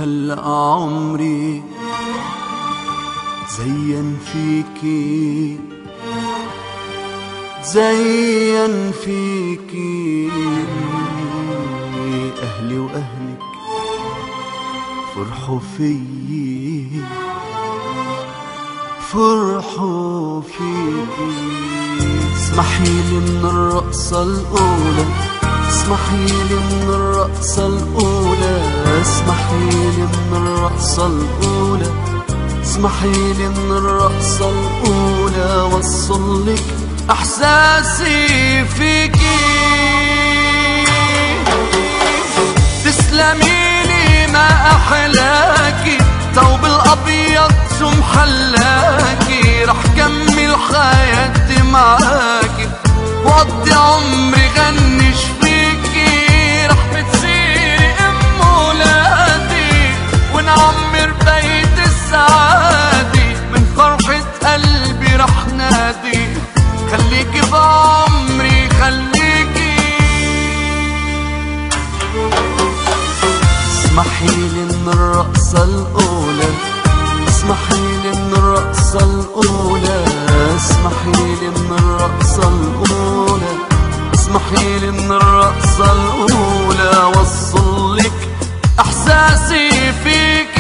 هلأ عمري زين فيكي زين فيكي، أهلي وأهلك فرحوا فيي فرحوا فيكي. اسمحيلي من الرقصة الأولى، اسمحيلي من الرقصة الأولى، اسمحيلي من الرقصة الأولى، اسمحيلي من الرقصة الأولى وصلك إحساسي فيكي. تسلميلي ما أحلاكي، ثوب الأبيض شو محلاكي، رح كمل حياتي معاكي وقضي عمري غنش فيكي. رح بتصيري أم ولادي ونعمر بيت السعادة، من فرحة قلبي رح نادي خليكي بعمري خليكي. اسمحيلي من الرقصة الأولى، اسمحيلي من الرقصة الأولى، اسمحيلي من الرقصة الأولى، اسمحيلي من الرقصة الأولى وصلك إحساسي فيكي.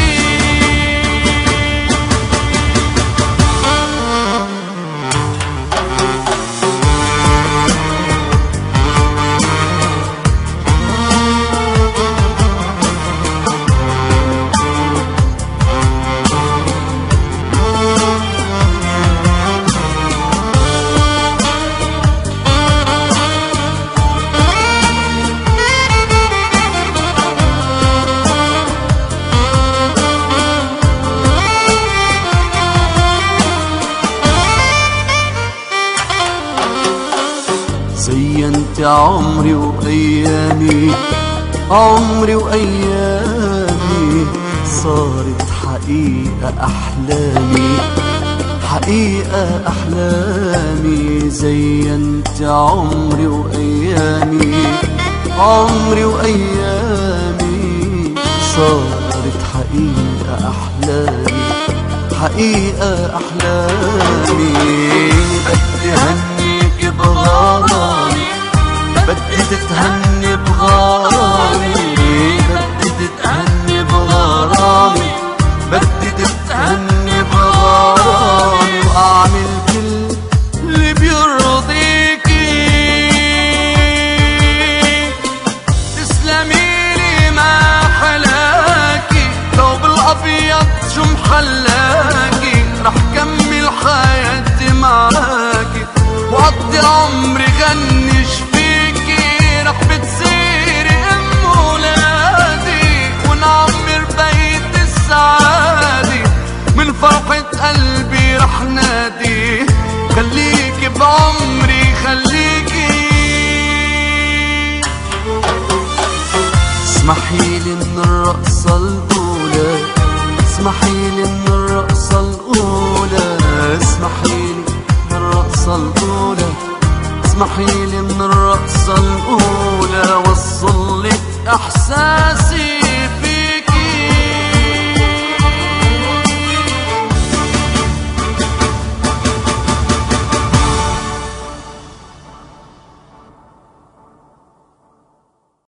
زينت عمري وأيامي، عمري وأيامي صارت حقيقة أحلامي، حقيقة أحلامي. زينت عمري وأيامي، عمري وأيامي صارت حقيقة أحلامي، حقيقة أحلامي. بدي هنيك بغرامي، بدي تتهني بغرامي، بدي تتهني بغرامي، بدي تتهني بغرامي وأعمل كل اللي بيرضيكي. تسلميلي ما حلاكي، ثوب الأبيض شو محلاكي، رح كمل حياتي معاكي وقضي عمري غنش فيكي. رح بتصيري أم ولادي ونعمر بيت السعادة، من فرحة قلبي رح نادي خليكي بعمري خليكي. اسمحيلي من الرقصة الأولى، اسمحيلي من الرقصة الأولى، اسمحيلي من الرقصة الأولى، اسمحيلي من الرقصة الأولى وصلك إحساسي